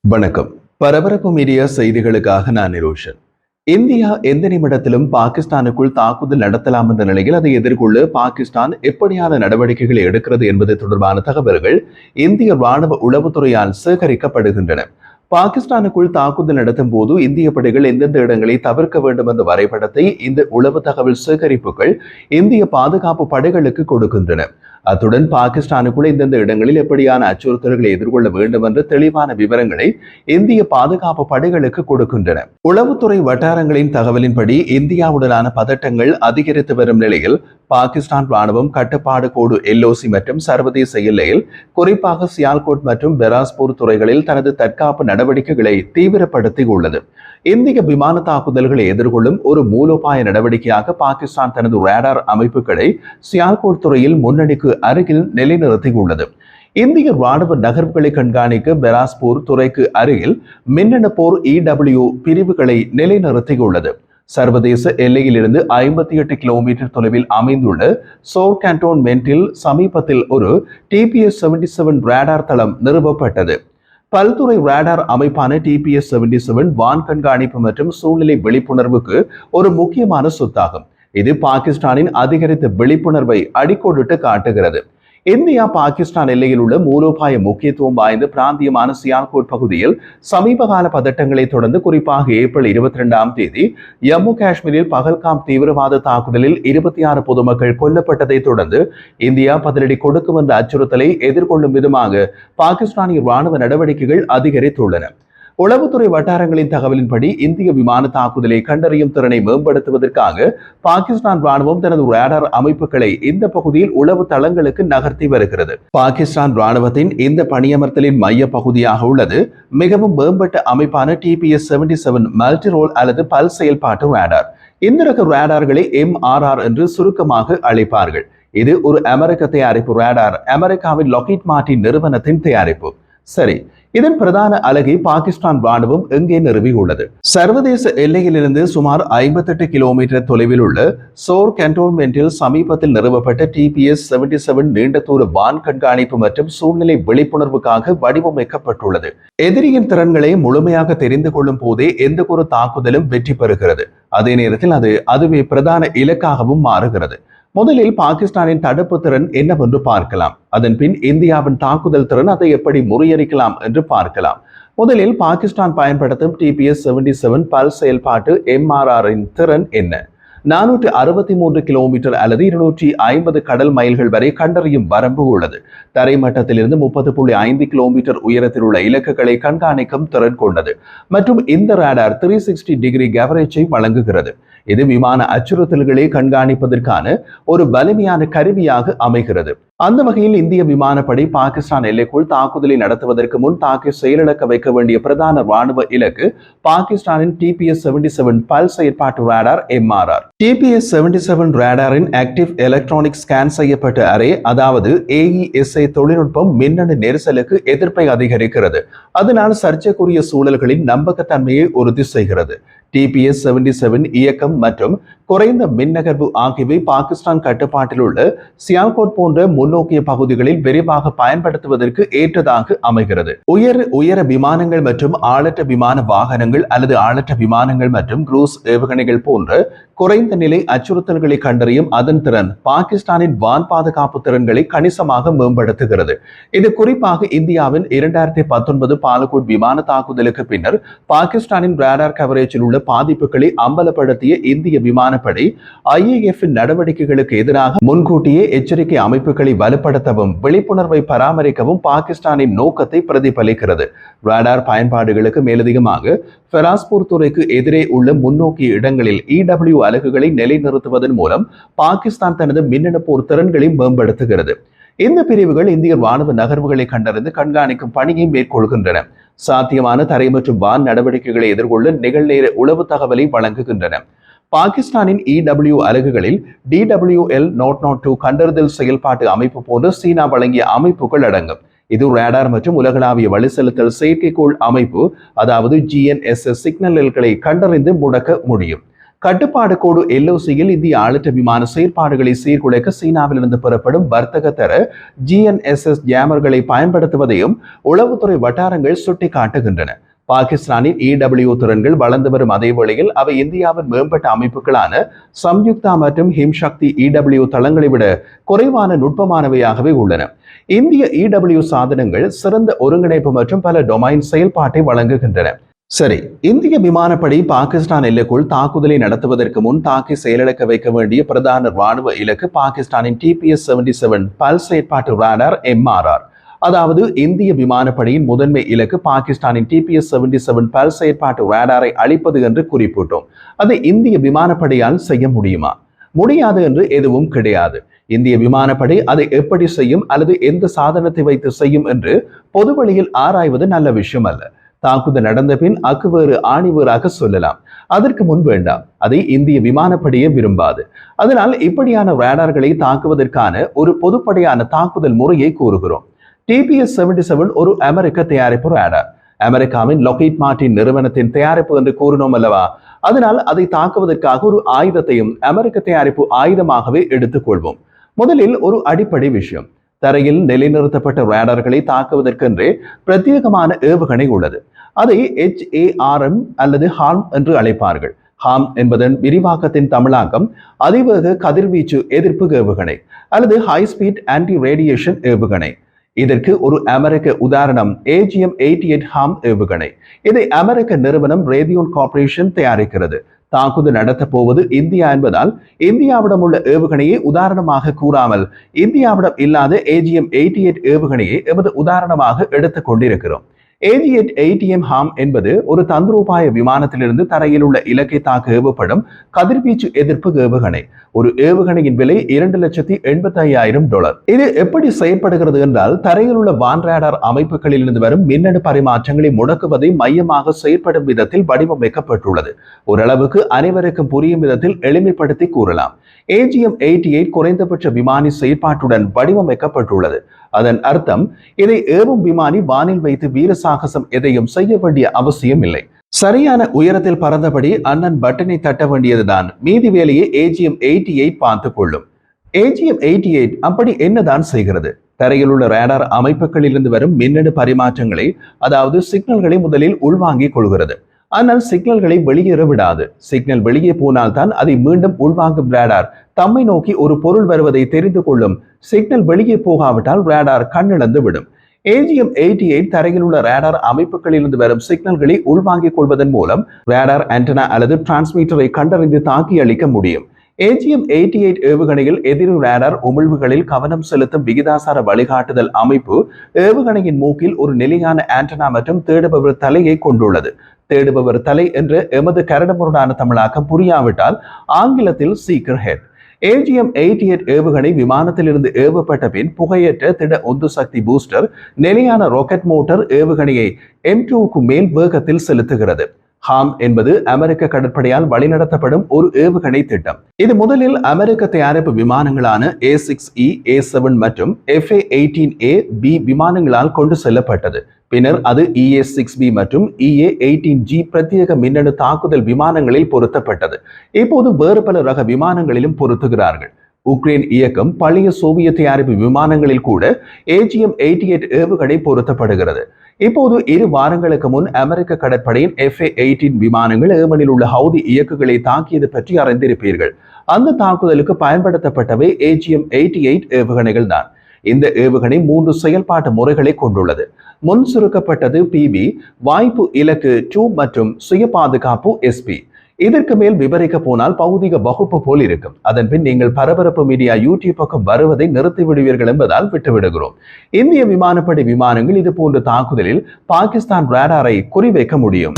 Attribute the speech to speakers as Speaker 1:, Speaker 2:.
Speaker 1: வணக்கம். பரபரப்பு மீடியா செய்திகளுக்காக நான் நிரோஷன். இந்தியா எந்த நிமிடத்திலும் பாகிஸ்தானுக்குள் தாக்குதல் நடத்தலாம் என்ற நிலையில் அதை எதிர்கொள்ள பாகிஸ்தான் எப்படியான நடவடிக்கைகளை எடுக்கிறது என்பது தொடர்பான தகவல்கள் இந்திய ராணுவ உளவுத்துறையால் சேகரிக்கப்படுகின்றன. பாகிஸ்தானுக்குள் தாக்குதல் நடத்தும் போது இந்திய படைகள் எந்தெந்த இடங்களை தவிர்க்க வேண்டும் என்ற வரைபடத்தை இந்த உளவு தகவல் சேகரிப்புகள் இந்திய பாதுகாப்பு படைகளுக்கு கொடுக்கின்றன. அத்துடன் பாகிஸ்தானுக்குள் இந்தந்த இடங்களில் எப்படியான அச்சுறுத்தல்களை எதிர்கொள்ள வேண்டும் என்ற தெளிவான விவரங்களை இந்திய பாதுகாப்பு படைகளுக்கு கொடுக்கின்றன. உளவுத்துறை வட்டாரங்களின் தகவலின்படி இந்தியாவுடனான பதட்டங்கள் அதிகரித்து வரும் நிலையில் பாகிஸ்தான் ராணுவம் கட்டுப்பாடு கோடு LOC மற்றும் சர்வதேச எல்லையில் குறிப்பாக சியால்கோட் மற்றும் பெராஸ்பூர் துறைகளில் தனது தற்காப்பு நடவடிக்கைகளை தீவிரப்படுத்தியுள்ளது. இந்திய விமான தாக்குதல்களை எதிர்கொள்ளும் ஒரு மூலோபாய நடவடிக்கையாக பாகிஸ்தான் தனது ரேடார் அமைப்புகளை சியால்கோட் துறையில் முன்னணிக்கு அருகில் நிலைநிறுத்தியுள்ளது. இந்திய ராணுவ நகர்வுகளை கண்காணிக்க பெராஸ்பூர் துறைக்கு அருகில் மின்னணு போர் EW பிரிவுகளை நிலைநிறுத்தியுள்ளது. சர்வதேச எல்லையிலிருந்து 58 கிலோமீட்டர் தொலைவில் அமைந்துள்ள சோர் கேன்டோன்மென்ட்டில் சமீபத்தில் ஒரு TPS-77 ரேடார் தளம் நிறுவப்பட்டது. பல்துறை ரேடார் அமைப்பான TPS-77 வான் கண்காணிப்பு மற்றும் சூழ்நிலை விழிப்புணர்வுக்கு ஒரு முக்கியமான சொத்தாகும். இது பாகிஸ்தானின் அதிகரித்த விழிப்புணர்வை அடிக்கோடிட்டு காட்டுகிறது. இந்தியா பாகிஸ்தான் எல்லையில் உள்ள மூலோபாய முக்கியத்துவம் வாய்ந்த பிராந்தியமான சியால்கோட் பகுதியில் சமீபகால பதட்டங்களை தொடர்ந்து குறிப்பாக ஏப்ரல் 22 ஜம்மு காஷ்மீரில் பகல்காம் தீவிரவாத தாக்குதலில் 26 பொதுமக்கள் கொல்லப்பட்டதை தொடர்ந்து இந்தியா பதிலடி கொடுக்கும் என்ற அச்சுறுத்தலை எதிர்கொள்ளும் விதமாக பாகிஸ்தானிய ராணுவ நடவடிக்கைகள் அதிகரித்துள்ளன. உளவுத்துறை வட்டாரங்களின் தகவலின்படி இந்திய விமான தாக்குதலை கண்டறியும் திறனை மேம்படுத்துவதற்காக பாகிஸ்தான் ராணுவம் தனது ரேடார் அமைப்புகளை இந்த பகுதியில் உளவு தளங்களுக்கு நகர்த்தி வருகிறது. பாகிஸ்தான் ராணுவத்தின் இந்த பணியமர்த்தலின் மைய பகுதியாக உள்ளது மிகவும் மேம்பட்ட அமைப்பான TPS-77 மல்டிரோல் அல்லது பல் செயல்பாட்டு ரேடார். இந்த ரக ரேடார்களை MRR என்று சுருக்கமாக அழைப்பார்கள். இது ஒரு அமெரிக்க தயாரிப்பு ரேடார், அமெரிக்காவின் லாக்ஹீட் மார்ட்டின் நிறுவனத்தின் தயாரிப்பு. சரி, இதன் பிரதான அலகை பாகிஸ்தான் ராணுவம் எங்கே நிறுவியுள்ளது? சர்வதேச எல்லையிலிருந்து சுமார் 58 கிலோமீட்டர் தொலைவில் உள்ள சோர் கேன்டோன்மென்ட்டில் சமீபத்தில் நிறுவப்பட்ட TPS-77 நீண்ட தூர வான் கண்காணிப்பு மற்றும் சூழ்நிலை விழிப்புணர்வுக்காக வடிவமைக்கப்பட்டுள்ளது. எதிரியின் திறன்களை முழுமையாக தெரிந்து கொள்ளும் போதே எந்த ஒரு தாக்குதலும் வெற்றி பெறுகிறது. அதே நேரத்தில் அதுவே பிரதான இலக்காகவும் மாறுகிறது. முதலில் பாகிஸ்தானின் தடுப்பு திறன் என்னவென்று பார்க்கலாம். அதன் பின் இந்தியாவின் தாக்குதல் திறன் அதை எப்படி முறியடிக்கலாம் என்று பார்க்கலாம். முதலில் பாகிஸ்தான் பயன்படுத்தும் TPS-77 பல் செயல்பாட்டு MRR-இன் திறன் என்ன? 463 கிலோமீட்டர் அல்லது 250 கடல் மைல்கள் வரை கண்டறியும் வரம்பு உள்ளது. தரைமட்டத்திலிருந்து 30.5 கிலோமீட்டர் உயரத்தில் உள்ள இலக்குகளை கண்காணிக்கும் திறன் கொண்டது மற்றும் இந்த ரேடார் 360 டிகிரி கவரேஜை வழங்குகிறது. இது விமான அச்சுறுத்தல்களை கண்காணிப்பதற்கான ஒரு வலிமையான கருவியாக அமைகிறது. அந்த வகையில் இந்திய விமானப்படை பாகிஸ்தான் எல்லைக்குள் தாக்குதலை நடத்துவதற்கு முன் தாக்கி செயலிழக்க வைக்க வேண்டிய பிரதான ராணுவ இலக்கு பாகிஸ்தானின் TPS-77 பல் செயற்பாட்டு ரேடார் MRR. TPS-77 ரேடாரின் ஆக்டிவ் எலக்ட்ரானிக் ஸ்கேன் செய்யப்பட்ட அரே, அதாவது AESA தொழில்நுட்பம் மின்னணு நெரிசலுக்கு எதிர்ப்பை அதிகரிக்கிறது. அதனால் சர்ச்சைக்குரிய சூழல்களின் நம்பகத்தன்மையை உறுதி செய்கிறது. TPS-77 இயக்கம் மற்றும் குறைந்த மின்னகர்வு ஆகியவை பாகிஸ்தான் கட்டுப்பாட்டில் உள்ள சியால்கோட் போன்ற முன்னோக்கிய பகுதிகளில் விரிவாக பயன்படுத்துவதற்கு ஏற்றதாக அமைகிறது. உயர விமானங்கள் மற்றும் ஆளற்ற விமான வாகனங்கள் அல்லது ஆளற்ற விமானங்கள் மற்றும் குரூஸ் ஏவுகணைகள் போன்ற குறைந்த நிலை அச்சுறுத்தல்களை கண்டறியும் அதன் திறன் பாகிஸ்தானின் வான் பாதுகாப்பு திறன்களை கணிசமாக மேம்படுத்துகிறது. இது குறிப்பாக இந்தியாவின் 2019 பாலகோட் விமான தாக்குதலுக்கு பின்னர் பாகிஸ்தானின் ரேடார் கவரேஜில் உள்ள பாதிப்புகளை அம்பலப்படுத்திய இந்திய விமானப்படை IAF நடவடிக்கைகளுக்கு எதிராக முன்கூட்டியே எச்சரிக்கை அமைப்புகளை வலுப்படுத்தவும் விழிப்புணர்வை பராமரிக்கவும் பாகிஸ்தானின் நோக்கத்தை பிரதிபலிக்கிறது. ரேடார் பயன்பாடுகளுக்கு மேலதிகமாக ஃபெராஸ்பூர் துறைக்கு எதிரே உள்ள முன்னோக்கிய இடங்களில் EW அலகுகளை நிலைநிறுத்துவதன் மூலம் பாகிஸ்தான் தனது மின்னணு போர் திறன்களை மேம்படுத்துகிறது. இந்த பிரிவுகள் இந்திய ராணுவ நகர்வுகளை கண்டறிந்து கண்காணிக்கும் பணியை மேற்கொள்கின்றன. சாத்தியமான தரை மற்றும் வான் நடவடிக்கைகளை எதிர்கொள்ள நிகழ்நேர உளவு தகவலை வழங்குகின்றன. பாகிஸ்தானின் EW அலகுகளில் DWL 002 கண்டறிதல் செயல்பாட்டு அமைப்பு போன்ற சீனா வழங்கிய அமைப்புகள் அடங்கும். இது ரேடார் மற்றும் உலகளாவிய வழிசெலுத்தல் செயற்கைக்கோள் அமைப்பு, அதாவது GNSS சிக்னல்களை கண்டறிந்து முடக்க முடியும். கட்டுப்பாடு கோடு எல்ஓசியில் இந்திய ஆளிட்ட விமான செயற்பாடுகளை சீர்குலைக்க சீனாவிலிருந்து பெறப்படும் வர்த்தக தர ஜிஎன்எஸ்எஸ் ஜாமர்களை பயன்படுத்துவதையும் உளவுத்துறை வட்டாரங்கள் சுட்டிக்காட்டுகின்றன. பாகிஸ்தானின் இடபிள்யூ திறன்கள் வளர்ந்து வரும் அதே வேளையில் அவை இந்தியாவின் மேம்பட்ட அமைப்புகளான சம்யுக்தா மற்றும் ஹிம்சக்தி இடபிள்யூ தளங்களை விட குறைவான நுட்பமானவையாகவே உள்ளன. இந்திய இடபிள்யூ சாதனங்கள் சிறந்த ஒருங்கிணைப்பு மற்றும் பல டொமைன் செயல்பாட்டை வழங்குகின்றன. சரி, இந்திய விமானப்படை பாகிஸ்தான் எல்லைக்குள் தாக்குதலை நடத்துவதற்கு முன் தாக்கி செயலிழக்க வைக்க வேண்டிய பிரதான ராணுவ இலக்கு பாகிஸ்தானின் TPS-77 பல் செயற்பாட்டு ராடார் MRR. அதாவது இந்திய விமானப்படையின் முதன்மை இலக்கு பாகிஸ்தானின் TPS-77 பல் செயற்பாட்டு ராடாரை அழிப்பது என்று குறிப்பிட்டோம். அதை இந்திய விமானப்படையால் செய்ய முடியுமா? முடியாது என்று எதுவும் கிடையாது. இந்திய விமானப்படை அதை எப்படி செய்யும் அல்லது எந்த சாதனத்தை வைத்து செய்யும் என்று பொதுவெளியில் ஆராய்வது நல்ல விஷயம் அல்ல. தாக்குதல் நடந்த பின் அக்குவேறு ஆணிவேறாக சொல்லலாம். அதற்கு முன் வேண்டாம். அதை இந்திய விமானப்படையே விரும்பாது. அதனால் இப்படியான ரேடார்களை தாக்குவதற்கான ஒரு பொதுப்படையான தாக்குதல் முறையை கூறுகிறோம். TPS-77 ஒரு அமெரிக்க தயாரிப்பு ரேடார். அமெரிக்காவின் லாக்ஹீட் மார்ட்டின் நிறுவனத்தின் தயாரிப்பு என்று கூறினோம் அல்லவா? அதனால் அதை தாக்குவதற்காக ஒரு ஆயுதத்தையும் அமெரிக்க தயாரிப்பு ஆயுதமாகவே எடுத்துக்கொள்வோம். முதலில் ஒரு அடிப்படை விஷயம், தரையில் நிலைநிறுத்தப்பட்ட ரேடார்களை தாக்குவதற்கென்றே பிரத்யேகமான ஏவுகணை உள்ளது. அதை HARM அல்லது ஹார்ம் என்று அழைப்பார்கள். ஹார்ம் என்பதன் விரிவாக்கத்தின் தமிழாக்கம் அதிவேக கதிர்வீச்சு எதிர்ப்பு ஏவுகணை அல்லது ஹை ஸ்பீட் ஆன்டி ரேடியேஷன் ஏவுகணை. இதற்கு ஒரு அமெரிக்க உதாரணம் AGM-88 ஹார்ம் ஏவுகணை. இதை அமெரிக்க நிறுவனம் ரேதியோன் கார்ப்பரேஷன் தயாரிக்கிறது. தாக்குதல் நடத்த போவது இந்தியா என்பதால் இந்தியாவிடம் உள்ள ஏவுகணையை உதாரணமாக கூறாமல் இந்தியாவிடம் இல்லாத AGM-88 ஏவுகணையை எமது உதாரணமாக எடுத்துக் கொண்டிருக்கிறோம். AGM-80 ஹார்ம் என்பது ஒரு தந்திரோபாய விமானத்திலிருந்து தரையில் உள்ள இலக்கை தாக்க ஏவப்படும் கதிர்வீச்சு எதிர்ப்பு ஏவுகணை. ஒரு ஏவுகணையின் விலை $2,85,000. இது எப்படி செயல்படுகிறது என்றால், தரையில் உள்ள வான் ரேடார் அமைப்புகளில் இருந்து வரும் மின்னணு பரிமாற்றங்களை முடக்குவதை மையமாக செயற்படும் விதத்தில் வடிவமைக்கப்பட்டுள்ளது. ஓரளவுக்கு அனைவருக்கும் புரியும் விதத்தில் எளிமைப்படுத்தி கூறலாம். AGM-88 குறைந்தபட்ச விமானி செயற்பாட்டுடன் வடிவமைக்கப்பட்டுள்ளது. அதன் அர்த்தம், இதை ஏவும் விமானி வானில் வைத்து வீர சாகசம் எதையும் செய்ய வேண்டிய அவசியம் இல்லை. சரியான உயரத்தில் பறந்தபடி அண்ணன் பட்டனை தட்ட வேண்டியதுதான். மீதி வேலையை AGM-88 பார்த்துக் கொள்ளும். AGM-88 அப்படி என்னதான் செய்கிறது? தரையில் உள்ள ரேடார் அமைப்புகளிலிருந்து வரும் மின்னணு பரிமாற்றங்களை, அதாவது சிக்னல்களை முதலில் உள்வாங்கிக் கொள்கிறது. ஆனால் சிக்னல்களை வெளியேற விடாது. சிக்னல் வெளியே போனால்தான் அதை மீண்டும் உள்வாங்கும் ரேடார் தம்மை நோக்கி ஒரு பொருள் வருவதை தெரிந்து கொள்ளும். சிக்னல் வெளியே போகாவிட்டால் ரேடார் கண்ணிழந்து விடும். AGM-88 தரையில் உள்ள ரேடார் அமைப்புகளிலிருந்து வரும் சிக்னல்களை உள்வாங்கிக் கொள்வதன் மூலம் ரேடார் ஆண்டனா அல்லது டிரான்ஸ்மீட்டரை கண்டறிந்து தாக்கி அளிக்க முடியும். AGM-88 ஏவுகணையில் எதிர் ரேடார் உமிழ்வுகளில் கவனம் செலுத்தும் விகிதாசார வழிகாட்டுதல் அமைப்பு ஏவுகணையின் மூக்கில் ஒரு நிலையான ஆண்டனா மற்றும் தேடுபவர் தலையை கொண்டுள்ளது. தேடுபவர் தலை என்று எமது கரடுமுரடான தமிழாக்கம் புரியாவிட்டால் ஆங்கிலத்தில் சீக்கர் ஹெட். AGM-88 ஏவுகணை விமானத்திலிருந்து ஏவப்பட்ட பின் புகையற்ற திட உந்து சக்தி பூஸ்டர் நிலையான ராக்கெட் மோட்டார் ஏவுகணையை M2க்கு மேல் வேகத்தில் செலுத்துகிறது. ஹார்ம் என்பது அமெரிக்க கடற்படையால் வழிநடத்தப்படும் ஒரு ஏவுகணை திட்டம். இது முதலில் அமெரிக்க தயாரிப்பு விமானங்களான A6E, A7 மற்றும் FA-18A-B விமானங்களால் கொண்டு செல்லப்பட்டது. பின்னர் அது EA-6B மற்றும் EA-18G பிரத்யேக மின்னணு தாக்குதல் விமானங்களில் பொருத்தப்பட்டது. இப்போது வேறு பல ரக விமானங்களிலும் பொருத்துகிறார்கள். உக்ரைன் இயக்கம் பழைய சோவியத் தயாரிப்பு விமானங்களில் கூட AGM-88 ஏவுகணை பொருத்தப்படுகிறது. இப்போது 2 வாரங்களுக்கு முன் அமெரிக்க கடற்படையின் FA-18 விமானங்கள் ஏமனில் உள்ள ஹவுதி இயக்குகளை தாக்கியது பற்றி அறிந்திருப்பீர்கள். அந்த தாக்குதலுக்கு பயன்படுத்தப்பட்டவை AGM-88 ஏவுகணைகள் தான். இந்த ஏவுகணை 3 செயல்பாட்டு முறைகளை கொண்டுள்ளது. முன் சுருக்கப்பட்டது PB, வாய்ப்பு இலக்கு 2 மற்றும் சுய பாதுகாப்பு SP. இதற்கு மேல் விவரிக்க போனால் பௌதிக வகுப்பு போல் இருக்கும். அதன் பின் நீங்கள் பரபரப்பு மீடியா யூடியூப் பக்கம் வருவதை நிறுத்தி விடுவீர்கள் என்பதால் விட்டுவிடுகிறோம். இந்திய விமானப்படை விமானங்கள் இது போன்ற தாக்குதலில் பாகிஸ்தான் ரேடாரை குறிவைக்க முடியும்.